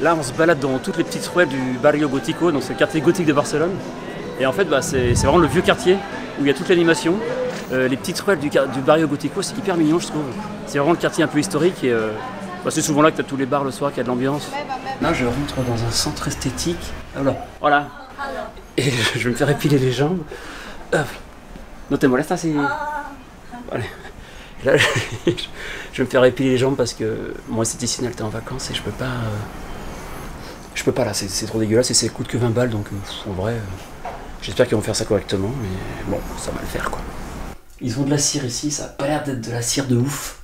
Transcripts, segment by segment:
Là, on se balade dans toutes les petites ruelles du Barrio Gótico, donc c'est le quartier gothique de Barcelone. Et en fait, bah, c'est vraiment le vieux quartier où il y a toute l'animation. Les petites ruelles du Barrio Gótico, c'est hyper mignon, je trouve. C'est vraiment le quartier un peu historique et bah, c'est souvent là que tu as tous les bars le soir, qu'il y a de l'ambiance. Là, je rentre dans un centre esthétique. Voilà. Et je vais me faire épiler les jambes. No te molesta si... Allez. Là, je vais me faire épiler les jambes parce que mon esthéticienne elle était en vacances et je peux pas là, c'est trop dégueulasse et ça coûte que 20 balles donc en vrai j'espère qu'ils vont faire ça correctement mais bon ça va le faire quoi. Ils ont de la cire ici, ça a pas l'air d'être de la cire de ouf.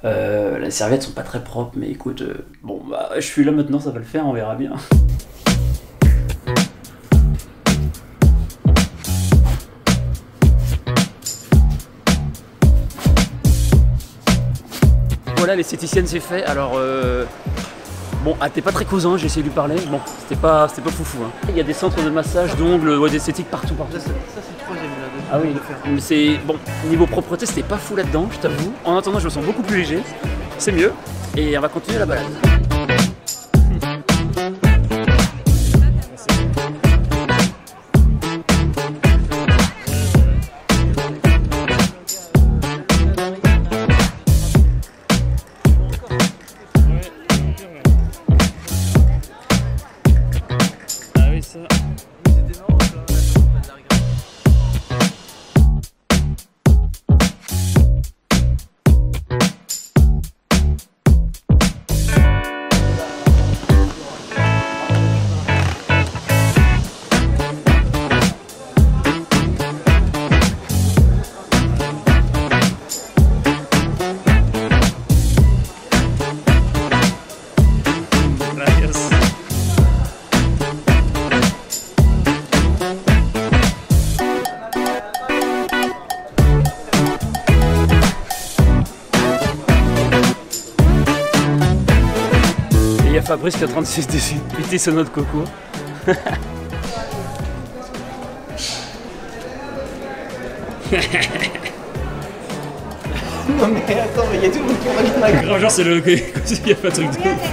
Les serviettes sont pas très propres mais écoute, bon bah je suis là maintenant, ça va le faire, on verra bien. Voilà, l'esthéticienne c'est fait, alors bon, elle était pas très causant, j'ai essayé de lui parler, bon, c'était pas foufou. Hein. Il y a des centres de massage, d'ongles, d'esthétique partout. Ça c'est le troisième là. Ah oui, mais c'est bon, niveau propreté c'était pas fou là-dedans, je t'avoue. En attendant, je me sens beaucoup plus léger, c'est mieux, et on va continuer la balade. Il y a Fabrice qui est en train de se péter son noix de coco. Non mais attends, il y a tout le monde qui regarde la gueule. Genre c'est le... il n'y a pas de truc de ouf.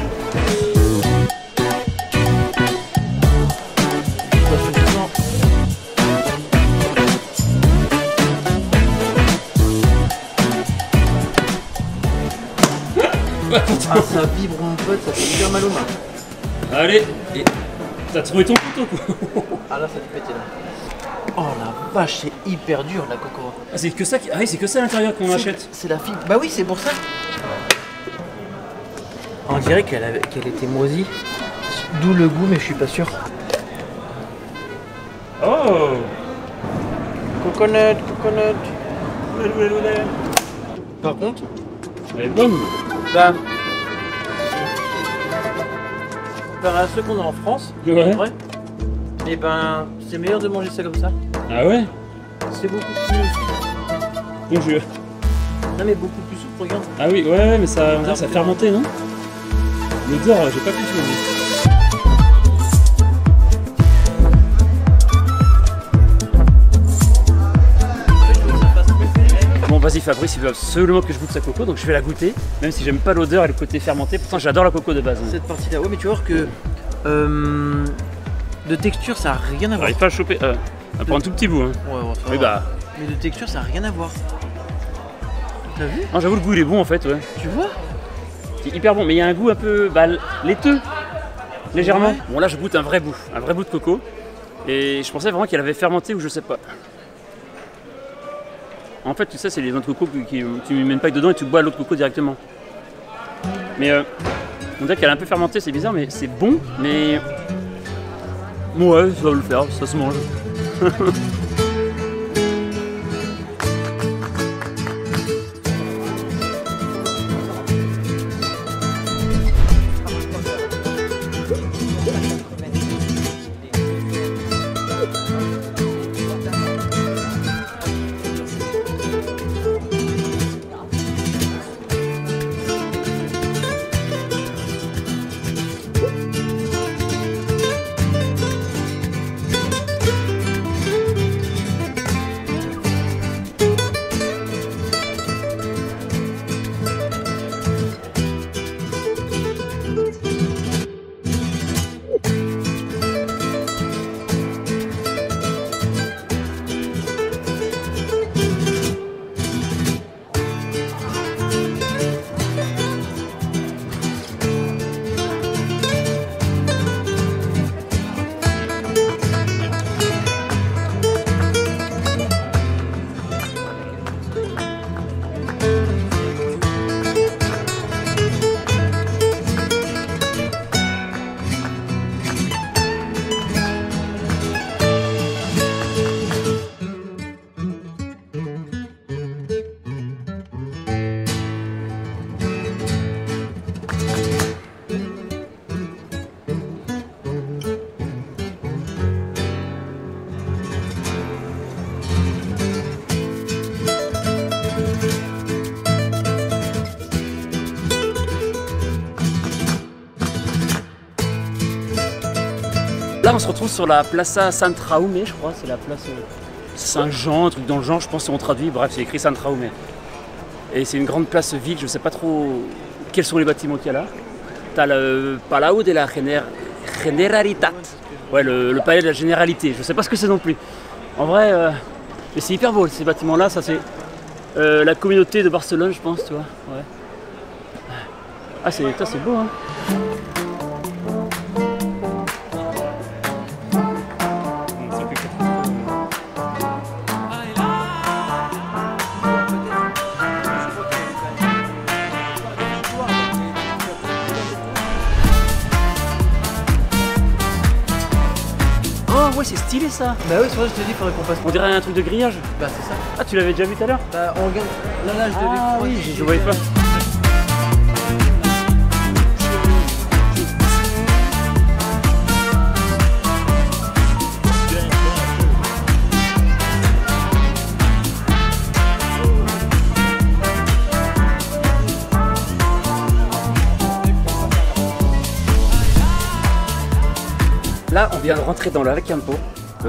Ah ça vibre mon pote, ça fait hyper mal aux mains. Allez, et t'as trouvé ton couteau quoi. Ah là ça te pète là. Oh la vache, c'est hyper dur la coco. Ah c'est que ça qui... Ah oui, c'est que ça à l'intérieur qu'on achète. C'est la fibre. Bah oui, c'est pour ça. On dirait qu'elle était moisie. D'où le goût, mais je suis pas sûr. Oh, Coconut. Par contre, elle est bonne. bah, par à ceux qu'on a en France, Ouais. et ben c'est meilleur de manger ça comme ça. Ah ouais. C'est beaucoup plus. Bonjour. Non mais beaucoup plus souple, regarde. Ah oui, ouais, mais ça, on dirait que ça a fermenté, non? L'odeur, j'ai pas pu trouver. Bon, vas-y Fabrice, il veut absolument que je goûte sa coco, donc je vais la goûter, même si j'aime pas l'odeur et le côté fermenté. Pourtant, j'adore la coco de base. Hein. Cette partie-là, ouais, mais tu vois que de texture, ça a rien à voir. J'arrive pas à choper. Elle prend un tout petit bout. Hein. Ouais, ça Oui, va. bah. Mais de texture, ça a rien à voir. T'as vu? Non, j'avoue, le goût il est bon en fait, ouais. Tu vois? C'est hyper bon, mais il y a un goût un peu laiteux, légèrement. Ouais. Bon, là, je goûte un vrai bout de coco. Et je pensais vraiment qu'elle avait fermenté ou je sais pas. En fait, tu sais, c'est les noix de coco qui tu ne mets pas dedans et tu bois l'autre coco directement. Mais on dirait qu'elle a un peu fermenté, c'est bizarre, mais c'est bon, mais. Ouais, ça va le faire, ça se mange. Là, on se retrouve sur la Plaza Sant Jaume, je crois, c'est la place Saint-Jean, un truc dans le genre, je pense si on traduit, bref, c'est écrit Sant Jaume. Et c'est une grande place vide, je sais pas trop quels sont les bâtiments qu'il y a là. T'as le Palau de la Generalitat, ouais, le palais de la généralité, je sais pas ce que c'est non plus. En vrai, mais c'est hyper beau ces bâtiments-là, ça c'est la communauté de Barcelone, je pense, tu vois. Ouais. Ah, c'est beau, hein. Oh ouais, c'est stylé ça. Bah oui, c'est vrai, je te dis, faudrait qu'on passe. On dirait un truc de grillage. Bah c'est ça. Ah, tu l'avais déjà vu tout à l'heure? Bah on regarde. Là, je devais. Ah oui, je voyais pas. Là, on vient de rentrer dans l'Arecampo,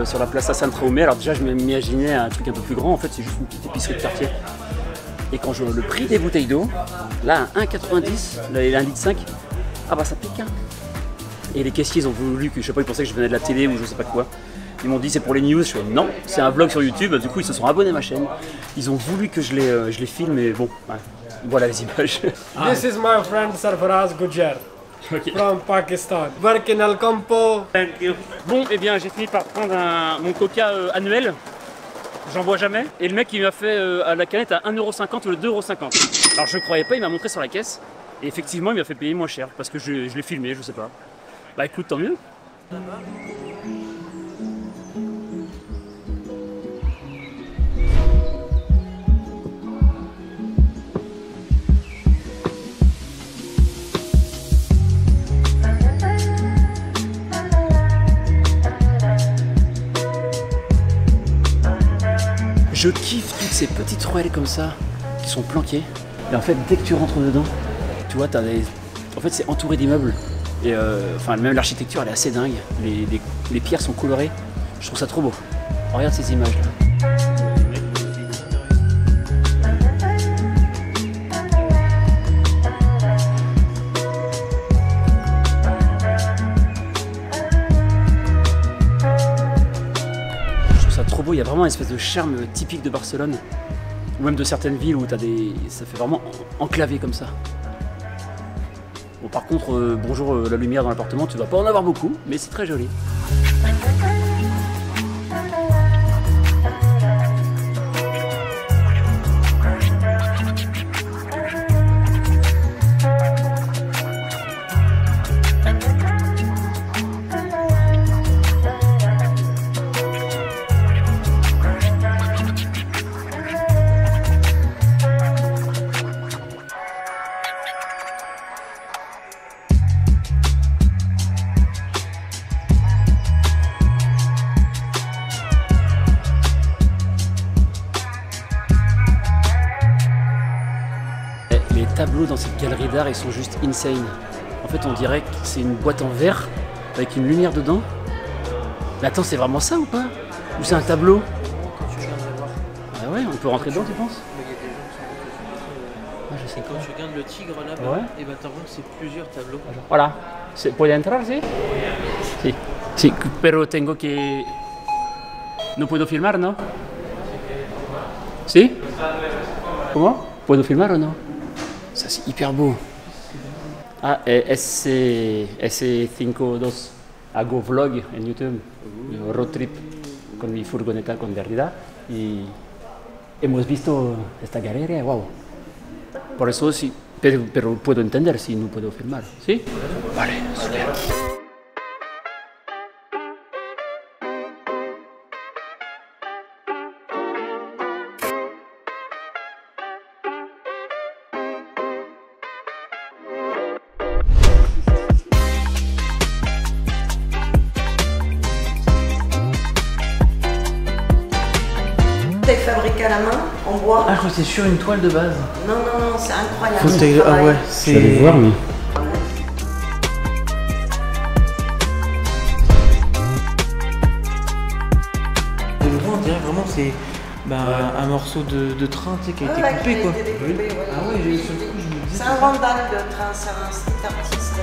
sur la Plaza Sant Jaume. Alors déjà, je m'imaginais un truc un peu plus grand. En fait, c'est juste une petite épicerie de quartier. Et quand je vois le prix des bouteilles d'eau, là, à 1,90, là, il est 1,5 litre, ah bah ça pique, hein. Et les caissiers, ils ont voulu que, je sais pas, ils pensaient que je venais de la télé ou je sais pas quoi. Ils m'ont dit c'est pour les news. Je fais non, c'est un vlog sur YouTube. Du coup, ils se sont abonnés à ma chaîne. Ils ont voulu que je les filme, mais bon, ouais. Voilà les images. This is my friend Sarfaraz Gujar. Okay. From Pakistan. Work in Alcampo. Bon, eh bien, j'ai fini par prendre mon coca annuel. J'en bois jamais. Et le mec, il m'a fait à la canette à 1,50€ ou 2,50€. Alors, je croyais pas, il m'a montré sur la caisse. Et effectivement, il m'a fait payer moins cher parce que je l'ai filmé, je sais pas. Bah écoute, tant mieux. Je kiffe toutes ces petites ruelles comme ça, qui sont planquées. Et en fait, dès que tu rentres dedans, tu vois, en fait, c'est entouré d'immeubles. Et enfin, même l'architecture, elle est assez dingue. Les pierres sont colorées. Je trouve ça trop beau. Regarde ces images là. Trop beau, il y a vraiment une espèce de charme typique de Barcelone ou même de certaines villes où ça fait vraiment enclavé comme ça. Bon, par contre, bonjour la lumière dans l'appartement, tu vas pas en avoir beaucoup, mais c'est très joli. Les tableaux dans cette galerie d'art, ils sont juste insane. En fait, on dirait que c'est une boîte en verre avec une lumière dedans. Mais attends, c'est vraiment ça ou pas? Ou c'est un tableau? Quand tu viens de le voir. Ah ouais, on peut rentrer dedans, tu penses? Mais il y a des gens qui sont. Ah, je sais Et quand pas. tu regardes le tigre là-bas, Ouais. et bah t'as vu que c'est plusieurs tableaux. Hola, ¿puede entrar, sí? Sí. Sí, pero tengo que... No puedo filmar, ¿no? ¿Sí? Comment? Puedo filmar o no? Ça c'est hyper beau. Ah, S52 hago vlog en YouTube, road trip con mi furgoneta con Derrida y hemos visto esta galería, wow. Por eso sí, pero puedo entender si no puedo filmar, ¿sí? Vale, super. Fabriqué à la main, en bois. Ah, je crois que c'est sur une toile de base. Non, non, non, c'est incroyable. Faut ce que travail. ah ouais, Je vais aller voir, mais... vraiment c'est un morceau de train tu sais, qui a été coupé quoi. Ah ouais, j'ai eu ce coup, je me disais. C'est un vandale de train, c'est un street artiste.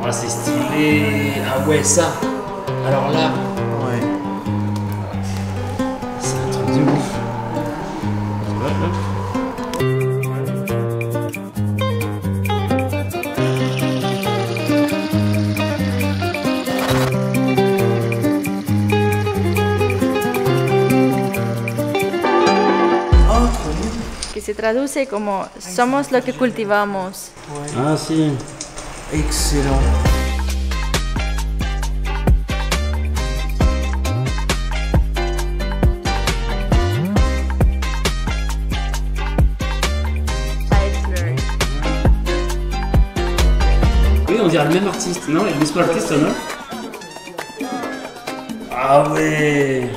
Ah, c'est stylé. Ah ouais, ça. Alors là, Ouais. c'est un truc de ouf. Que se traduce como somos lo que cultivamos. Ah si. Excellent. Oui, on dirait le même artiste. Non, il est pas l'artiste, non? Ah ouais.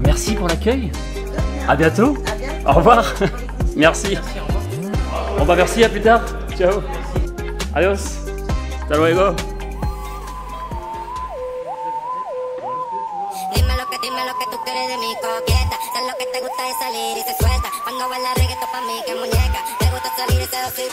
Merci pour l'accueil. À bientôt. Au revoir. Merci. Bon bah merci, à plus tard. Ciao. Adios. Hasta luego. Dime lo que tú quieres de mi coqueta. Sé lo que te gusta es salir y se suelta. Cuando baila reggaetón pa' mí que muñeca. Te gusta salir y seducir.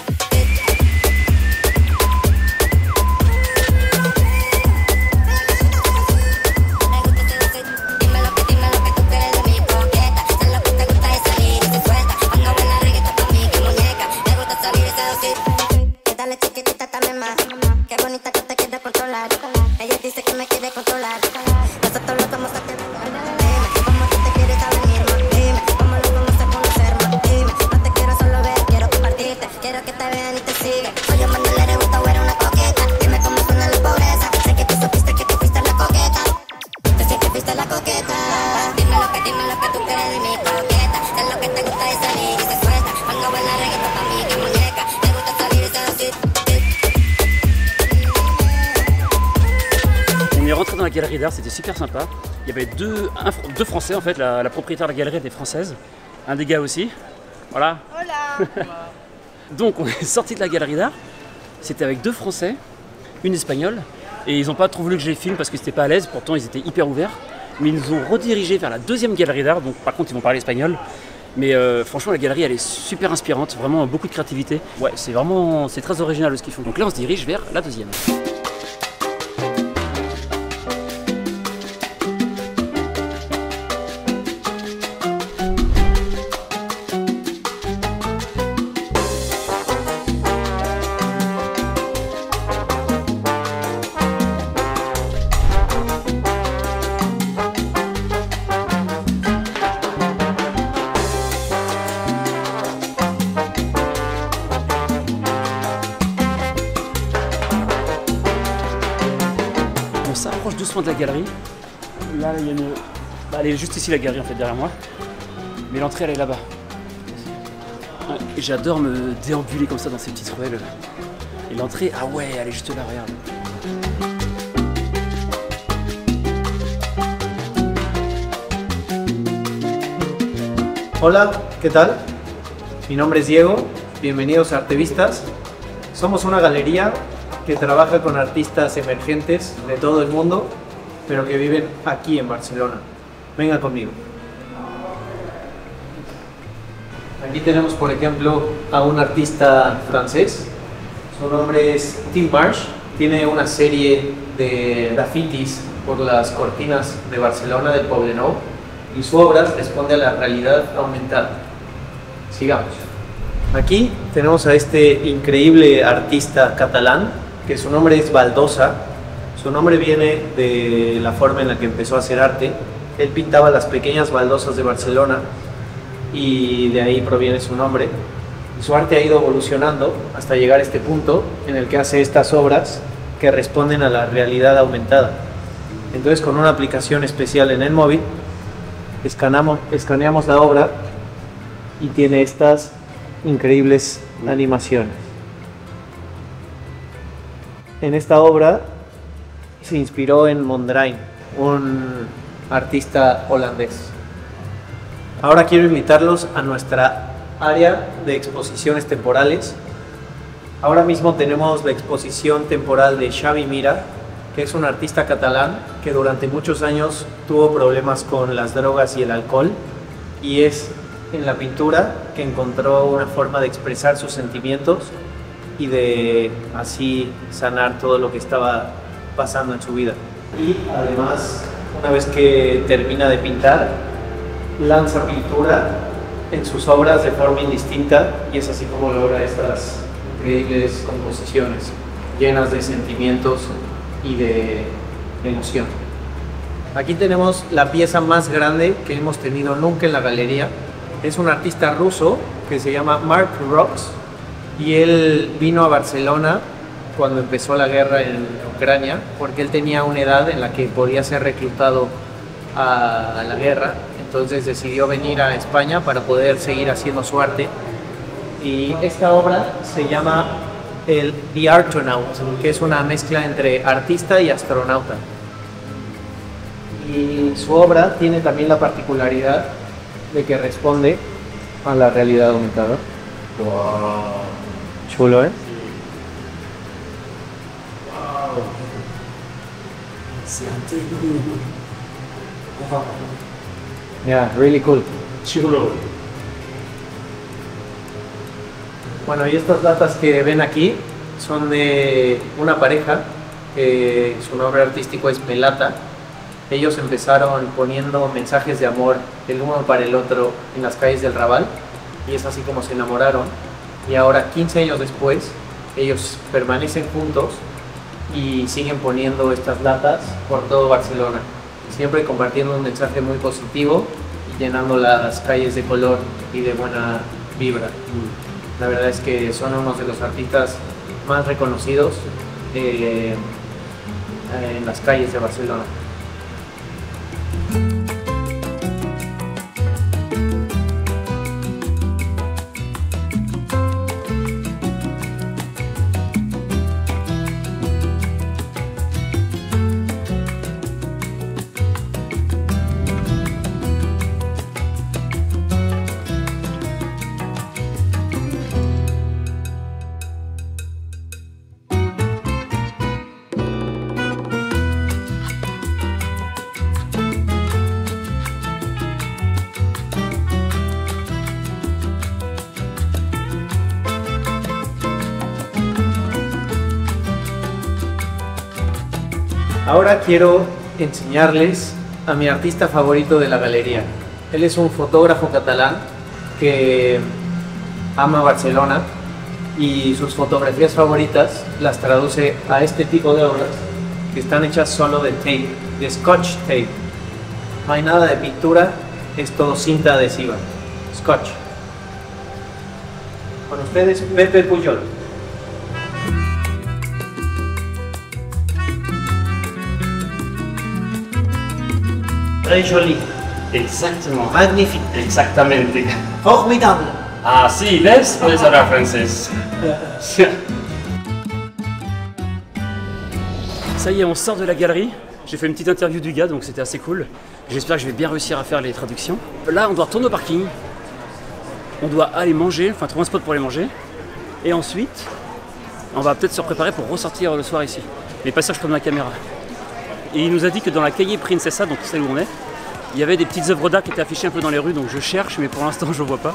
Dime lo que tú quieres de mi coqueta. Sé lo que te gusta es salir y se suelta. Cuando baila reggaetón pa' mí que muñeca. Te gusta salir y seducir. Dale chiquitita también más. Qué bonita que te quiere controlar. Ella dice que me quiere controlar. Nosotros lo vamos a quedar. Dime cómo tú te quieres a venir más. Dime cómo lo vamos a conocer más. Dime, no te quiero solo ver, quiero compartirte. Quiero que te vean y te sigan. Soy un bandolero, gusto o era una coqueta. Dime cómo suena la pobreza. Sé que tú supiste que tú fuiste la coqueta. Tú sí que fuiste la coqueta. Dime lo que tú quieres de mi coqueta. Sé lo que te gusta es salir y se suelta. Cuando baila reggaetón pa' mí que muñeca. Te gusta salir y seducir. On est rentré dans la galerie d'art, c'était super sympa. Il y avait deux Français en fait, la propriétaire de la galerie était française, un des gars aussi. Voilà. Donc on est sorti de la galerie d'art, c'était avec deux Français, une Espagnole, et ils n'ont pas trop voulu que je les filme parce que c'était pas à l'aise, pourtant ils étaient hyper ouverts. Mais ils nous ont redirigés vers la deuxième galerie d'art, donc par contre ils vont parler espagnol. Mais franchement la galerie elle est super inspirante, vraiment beaucoup de créativité. Ouais, c'est très original ce qu'ils font. Donc là on se dirige vers la deuxième. On s'approche doucement de la galerie. Là, il y a une... elle est juste ici la galerie en fait derrière moi. Mais l'entrée elle est là-bas. Ouais, et j'adore me déambuler comme ça dans ces petites ruelles. Et l'entrée, ah ouais, elle est juste là, regarde. Hola, ¿qué tal? Mi nombre es Diego, bienvenidos a Artevistas. Somos una galería que trabaja con artistas emergentes de todo el mundo, pero que viven aquí en Barcelona. Venga conmigo. Aquí tenemos, por ejemplo, a un artista francés. Su nombre es Tim Marsh. Tiene una serie de grafitis por las cortinas de Barcelona, del Poblenou, y su obra responde a la realidad aumentada. Sigamos. Aquí tenemos a este increíble artista catalán, que su nombre es Baldosa. Su nombre viene de la forma en la que empezó a hacer arte. Él pintaba las pequeñas baldosas de Barcelona y de ahí proviene su nombre. Y su arte ha ido evolucionando hasta llegar a este punto en el que hace estas obras que responden a la realidad aumentada. Entonces con una aplicación especial en el móvil escaneamos la obra y tiene estas increíbles animaciones. En esta obra se inspiró en Mondrian, un artista holandés. Ahora quiero invitarlos a nuestra área de exposiciones temporales. Ahora mismo tenemos la exposición temporal de Xavi Mira, que es un artista catalán que durante muchos años tuvo problemas con las drogas y el alcohol, y es en la pintura que encontró una forma de expresar sus sentimientos y de así sanar todo lo que estaba pasando en su vida. Y además, una vez que termina de pintar, lanza pintura en sus obras de forma indistinta, y es así como logra estas increíbles composiciones llenas de sentimientos y de emoción. Aquí tenemos la pieza más grande que hemos tenido nunca en la galería. Es un artista ruso que se llama Mark Rox, y él vino a Barcelona cuando empezó la guerra en Ucrania, porque él tenía una edad en la que podía ser reclutado a la guerra. Entonces decidió venir a España para poder seguir haciendo su arte. Y esta obra se llama The Artonaut, que es una mezcla entre artista y astronauta. Y su obra tiene también la particularidad de que responde a la realidad aumentada. Wow. Chulo, ¿eh? Wow. Yeah, really cool. Chulo. Bueno, y estas latas que ven aquí son de una pareja que su nombre artístico es Melata. Ellos empezaron poniendo mensajes de amor el uno para el otro en las calles del Raval, y es así como se enamoraron. Y ahora, 15 años después, ellos permanecen juntos y siguen poniendo estas latas por todo Barcelona, siempre compartiendo un mensaje muy positivo y llenando las calles de color y de buena vibra. La verdad es que son unos de los artistas más reconocidos en las calles de Barcelona. Ahora quiero enseñarles a mi artista favorito de la galería. Él es un fotógrafo catalán que ama Barcelona, y sus fotografías favoritas las traduce a este tipo de obras que están hechas solo de tape, de scotch tape. No hay nada de pintura, es todo cinta adhesiva, scotch. Con ustedes, Pepe Pujol. Très joli. Exactement. Magnifique. Exactamente. Formidable. Ah si, ¿ves? Puedes hablar francés. Ça y est, on sort de la galerie. J'ai fait une petite interview du gars, donc c'était assez cool. J'espère que je vais bien réussir à faire les traductions. Là, on doit retourner au parking. On doit aller manger, enfin trouver un spot pour aller manger. Et ensuite, on va peut-être se préparer pour ressortir le soir ici. Mais pas sûr que je prenne ma caméra. Et il nous a dit que dans la calle Princesa, donc celle où on est, il y avait des petites œuvres d'art qui étaient affichées un peu dans les rues, donc je cherche, mais pour l'instant je ne vois pas.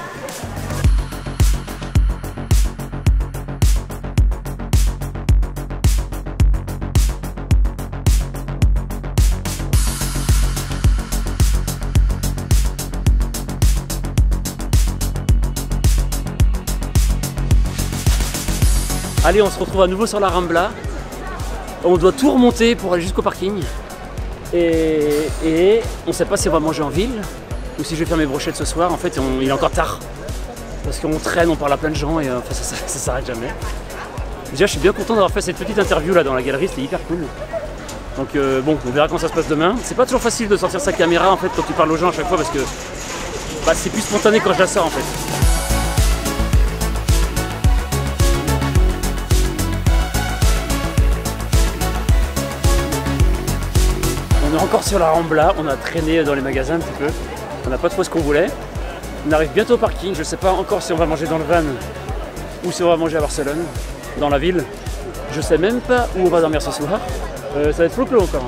Allez, on se retrouve à nouveau sur la Rambla. On doit tout remonter pour aller jusqu'au parking. Et on ne sait pas si on va manger en ville ou si je vais faire mes brochettes ce soir. En fait, il est encore tard. Parce qu'on traîne, on parle à plein de gens et enfin, ça s'arrête jamais. Déjà, je suis bien content d'avoir fait cette petite interview là dans la galerie, c'était hyper cool. Donc bon, on verra quand ça se passe demain. C'est pas toujours facile de sortir sa caméra en fait quand tu parles aux gens à chaque fois parce que bah, c'est plus spontané quand je la sors en fait. On est encore sur la Rambla, on a traîné dans les magasins un petit peu. On n'a pas trouvé ce qu'on voulait. On arrive bientôt au parking, je sais pas encore si on va manger dans le van ou si on va manger à Barcelone, dans la ville. Je sais même pas où on va dormir ce soir. Ça va être flou encore.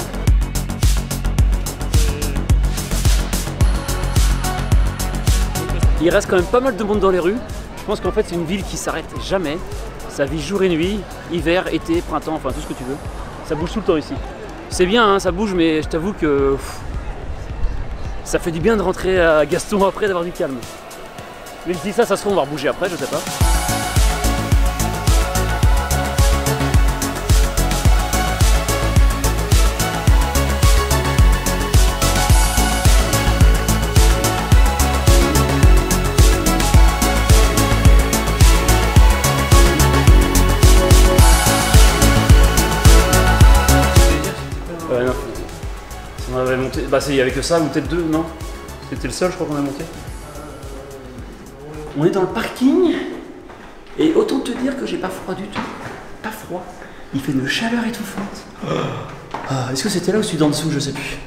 Il reste quand même pas mal de monde dans les rues. Je pense qu'en fait c'est une ville qui s'arrête jamais. Ça vit jour et nuit, hiver, été, printemps, enfin tout ce que tu veux. Ça bouge tout le temps ici. C'est bien, hein, ça bouge, mais je t'avoue que ça fait du bien de rentrer à Gaston après d'avoir du calme. Mais je dis ça se trouve on va rebouger après, je sais pas. Non. On avait monté. Bah, il n'y avait que ça, ou peut-être deux, non? C'était le seul, je crois qu'on a monté. On est dans le parking, et autant te dire que j'ai pas froid du tout. Pas froid. Il fait une chaleur étouffante. Ah, est-ce que c'était là ou celui d'en dessous? Je sais plus.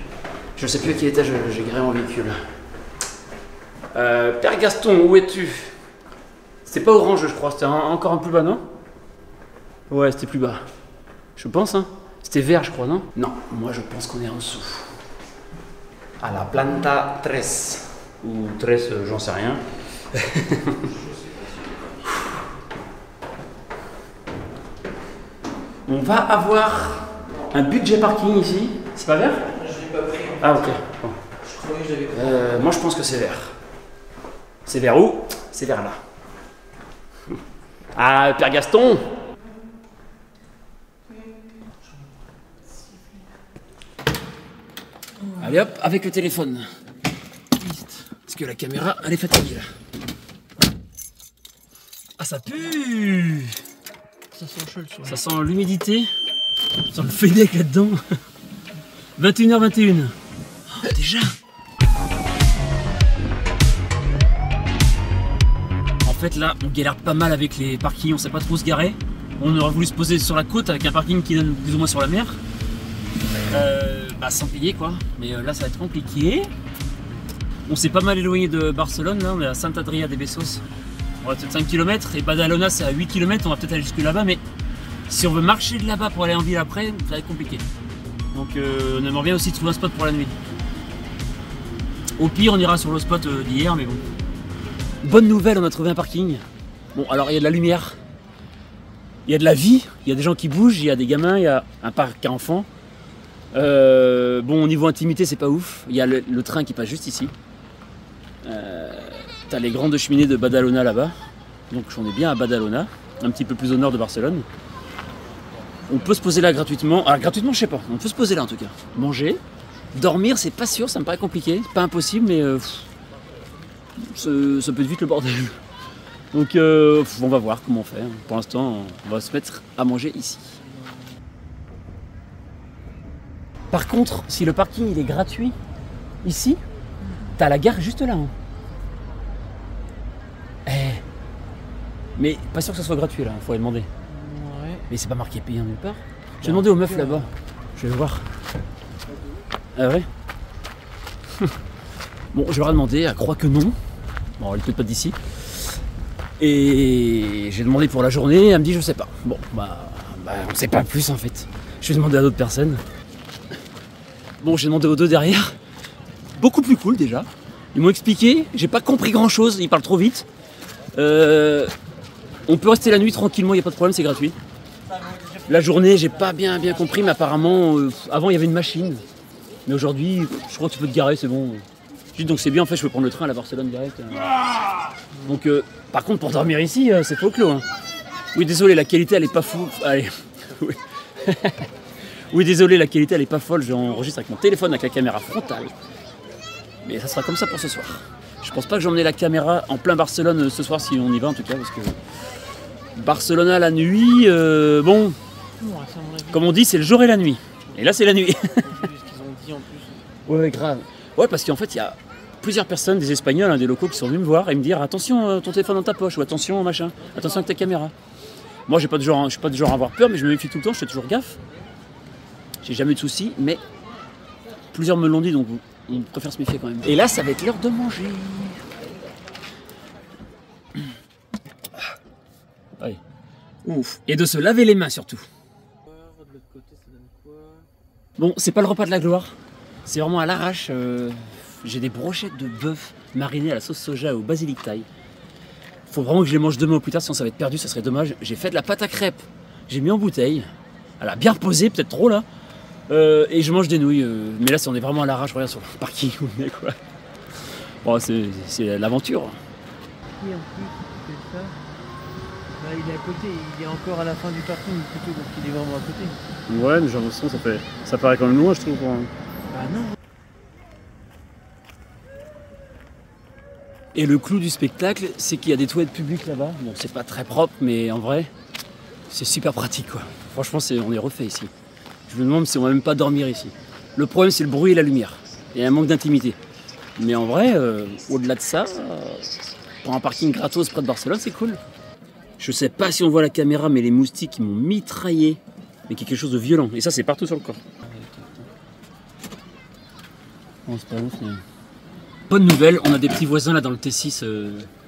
Je sais plus à quel étage j'ai garé mon véhicule. Père Gaston, où es-tu? C'était pas orange, je crois. C'était encore un peu plus bas, non? Ouais, c'était plus bas. Je pense, hein. C'était vert, je crois, non? Non, moi je pense qu'on est en dessous. À la planta 13. Ou 13, j'en sais rien. On va avoir un budget parking ici. C'est pas vert? Je l'ai pas pris. Ah, ok. Bon. Je croyais que je l'avais pris. Moi je pense que c'est vert. C'est vers où? C'est vers là. Ah, Père Gaston! Allez hop, avec le téléphone. Parce que la caméra, elle est fatiguée là. Ah, ça pue! Ça sent chaud le soir. Ça sent l'humidité. Ça sent le Fennec là-dedans. 21h21. Oh, déjà! En fait là, on galère pas mal avec les parkings, on sait pas trop se garer. On aurait voulu se poser sur la côte avec un parking qui donne plus ou moins sur la mer. Bah, sans payer quoi, mais là ça va être compliqué. On s'est pas mal éloigné de Barcelone, là on est à Sant Adrià de Besòs. On va peut-être 5 km et Badalona c'est à 8 km, on va peut-être aller jusque là-bas, mais si on veut marcher de là-bas pour aller en ville après, ça va être compliqué. Donc on aimerait bien aussi trouver un spot pour la nuit. Au pire on ira sur le spot d'hier, mais bon. Bonne nouvelle, on a trouvé un parking. Bon alors il y a de la lumière, il y a de la vie, il y a des gens qui bougent, il y a des gamins, il y a un parc à enfants. Bon, au niveau intimité, c'est pas ouf. Il y a le train qui passe juste ici. T'as les grandes cheminées de Badalona là-bas. Donc, on est bien à Badalona, un petit peu plus au nord de Barcelone. On peut se poser là gratuitement. Alors, gratuitement, je sais pas. On peut se poser là en tout cas. Manger, dormir, c'est pas sûr, ça me paraît compliqué. C'est pas impossible, mais ça peut être vite le bordel. Donc, on va voir comment on fait. Pour l'instant, on va se mettre à manger ici. Par contre, si le parking il est gratuit, ici, t'as la gare juste là. Hein. Mais pas sûr que ça soit gratuit là, faut aller demander. Ouais. Mais c'est pas marqué payant nulle part. J'ai demandé aux meufs là-bas, je vais voir. Ah ouais. Bon, je leur ai demandé, elle croit que non. Bon, elle est peut-être pas d'ici. Et j'ai demandé pour la journée, elle me dit je sais pas. Bon, bah on sait pas plus en fait. Je vais demander à d'autres personnes. Bon, j'ai demandé aux deux derrière. Beaucoup plus cool déjà. Ils m'ont expliqué, j'ai pas compris grand chose, ils parlent trop vite. On peut rester la nuit tranquillement, il n'y a pas de problème, c'est gratuit. La journée, j'ai pas bien compris, mais apparemment, avant il y avait une machine. Mais aujourd'hui, je crois que tu peux te garer, c'est bon. Donc c'est bien, en fait, je peux prendre le train à la Barcelone direct. Donc, par contre, pour dormir ici, c'est folklore. Hein. Oui, désolé, la qualité, elle est pas fou. Allez. Oui. Oui, désolé, la qualité elle est pas folle, j'enregistre avec mon téléphone avec la caméra frontale. Mais ça sera comme ça pour ce soir. Je pense pas que j'emmenais la caméra en plein Barcelone ce soir si on y va en tout cas, parce que Barcelone la nuit, bon, comme on dit, c'est le jour et la nuit. Et là, c'est la nuit. J'ai vu ce qu'ils ont dit en plus. Ouais, grave. Ouais, parce qu'en fait, il y a plusieurs personnes, des Espagnols, des locaux, qui sont venus me voir et me dire attention, ton téléphone dans ta poche, ou attention, machin, attention avec ta caméra. Moi, je suis pas du genre à avoir peur, mais je me méfie tout le temps, je fais toujours gaffe. J'ai jamais eu de soucis, mais plusieurs me l'ont dit, donc on préfère se méfier quand même. Et là, ça va être l'heure de manger. Allez. Ouf. Et de se laver les mains surtout. Bon, c'est pas le repas de la gloire, c'est vraiment à l'arrache. J'ai des brochettes de bœuf marinées à la sauce soja au basilic thaï. Faut vraiment que je les mange demain ou plus tard, sinon ça va être perdu, ça serait dommage. J'ai fait de la pâte à crêpes, j'ai mis en bouteille. Elle a bien reposé, peut-être trop là. Et je mange des nouilles. Mais là, on est vraiment à l'arrache, regarde sur le parking où on est quoi. Bon, c'est l'aventure. Et en plus, il fait ça. Bah, il est à côté, il est encore à la fin du parking plutôt, donc il est vraiment à côté. Ouais, mais j'ai l'impression ça paraît quand même loin, je trouve. Bah non. Et le clou du spectacle, c'est qu'il y a des toilettes publiques là-bas. Bon, c'est pas très propre, mais en vrai, c'est super pratique quoi. Franchement, on est refait ici. Je me demande si on va même pas dormir ici. Le problème, c'est le bruit et la lumière. Et un manque d'intimité. Mais en vrai, au-delà de ça, pour un parking gratos près de Barcelone, c'est cool. Je sais pas si on voit la caméra, mais les moustiques ils m'ont mitraillé. Mais quelque chose de violent. Et ça, c'est partout sur le corps. Bon, c'est pas ouf, mais... Bonne nouvelle, on a des petits voisins là dans le T6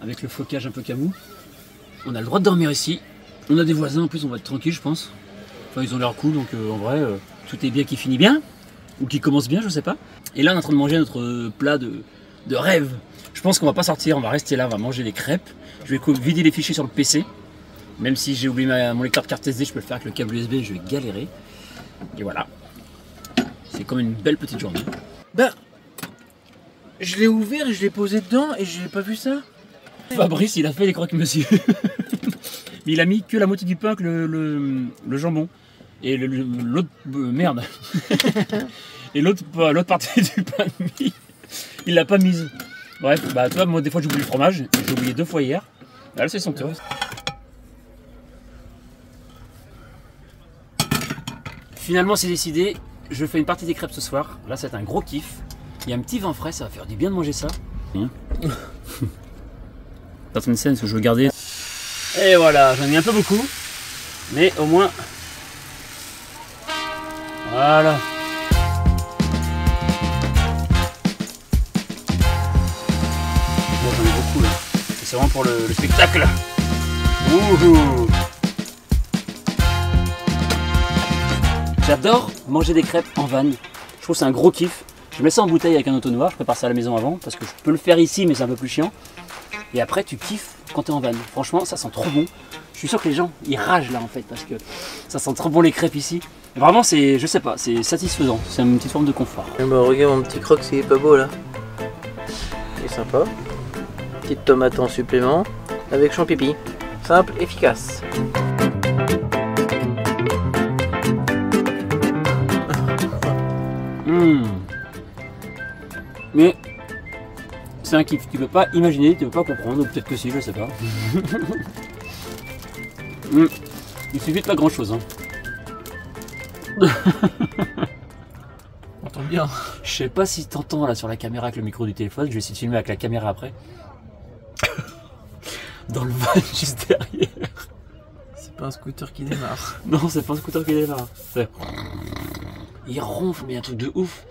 avec le flocage un peu camou. On a le droit de dormir ici. On a des voisins, en plus on va être tranquille je pense. Enfin ils ont l'air cool donc en vrai tout est bien qui finit bien. Ou qui commence bien, je sais pas. Et là on est en train de manger notre plat de rêve. Je pense qu'on va pas sortir, on va rester là, on va manger des crêpes. Je vais vider les fichiers sur le PC. Même si j'ai oublié mon lecteur de carte SD, je peux le faire avec le câble USB, je vais galérer. Et voilà. C'est comme une belle petite journée. Bah, je l'ai ouvert et je l'ai posé dedans et je n'ai pas vu ça. Fabrice, il a fait les croque-monsieur. Mais il a mis que la moitié du pain avec le jambon. Et l'autre... merde. Et l'autre partie du pain de mie, il l'a pas mise. Bref, bah toi, moi des fois j'oublie le fromage. J'ai oublié 2 fois hier. Là, c'est son tour. Finalement, c'est décidé. Je fais une partie des crêpes ce soir. Là, c'est un gros kiff. Il y a un petit vin frais, ça va faire du bien de manger ça. Dans une scène, ce que je veux garder. Et voilà, j'en ai un peu beaucoup. Mais au moins... Voilà. Bon, j'en ai beaucoup là. C'est vraiment pour le spectacle. Wouhou. J'adore manger des crêpes en van. Je trouve que c'est un gros kiff. Je mets ça en bouteille avec un entonnoir, je prépare ça à la maison avant parce que je peux le faire ici mais c'est un peu plus chiant. Et après tu kiffes quand tu es en van. Franchement ça sent trop bon. Je suis sûr que les gens ils ragent là en fait parce que ça sent trop bon les crêpes ici. Et vraiment c'est, je sais pas, c'est satisfaisant. C'est une petite forme de confort. Bah, regarde mon petit croque, il est pas beau là. Il est sympa. Petite tomate en supplément avec champipi. Simple, efficace. Mais c'est un kiff, tu peux pas imaginer, tu peux pas comprendre, ou peut-être que si, je sais pas. Il suffit de pas grand chose. On entend bien. Je sais pas si t'entends là sur la caméra avec le micro du téléphone, je vais essayer de filmer avec la caméra après. Dans le van juste derrière. C'est pas un scooter qui démarre. Non, c'est pas un scooter qui démarre. Il ronfle, mais un truc de ouf.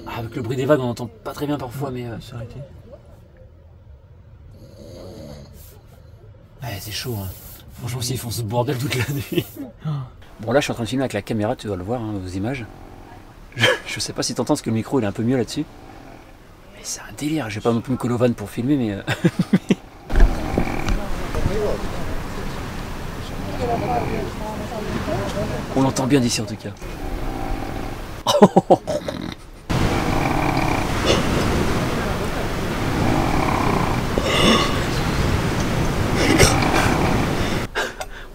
Ah, avec le bruit des vagues, on entend pas très bien parfois, mais... C'est arrêté. Ouais, c'est chaud, hein. Franchement, s'ils font ce bordel toute la nuit. Bon, là, je suis en train de filmer avec la caméra, tu dois le voir, hein, aux images. Je sais pas si t'entends, parce que le micro, il est un peu mieux là-dessus. Mais c'est un délire, j'ai pas non plus me coller au van pour filmer, mais... On l'entend bien d'ici, en tout cas.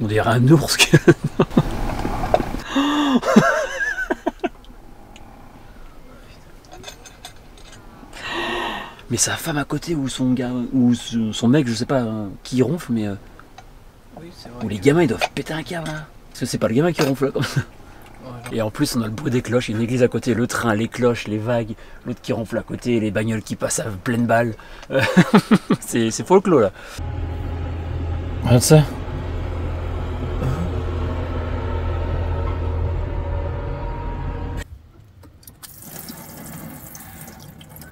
On dirait un ours. Mais sa femme à côté ou son gars ou son mec, je sais pas qui ronfle, mais Oui, c'est vrai. ou les gamins ils doivent péter un câble. Hein. Parce que c'est pas le gamin qui ronfle là, comme ça. Et en plus, on a le bruit des cloches, une église à côté, le train, les cloches, les vagues, l'autre qui ronfle à côté, les bagnoles qui passent à pleine balle. C'est folklore là. Regarde ça.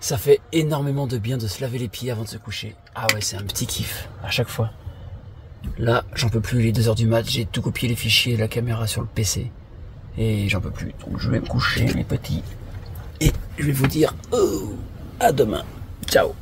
Ça fait énormément de bien de se laver les pieds avant de se coucher. Ah ouais, c'est un petit kiff à chaque fois. Là, j'en peux plus, il est 2 h du mat, j'ai tout copié les fichiers, la caméra sur le PC. Et j'en peux plus, donc je vais me coucher les petits. Et je vais vous dire à demain. Ciao.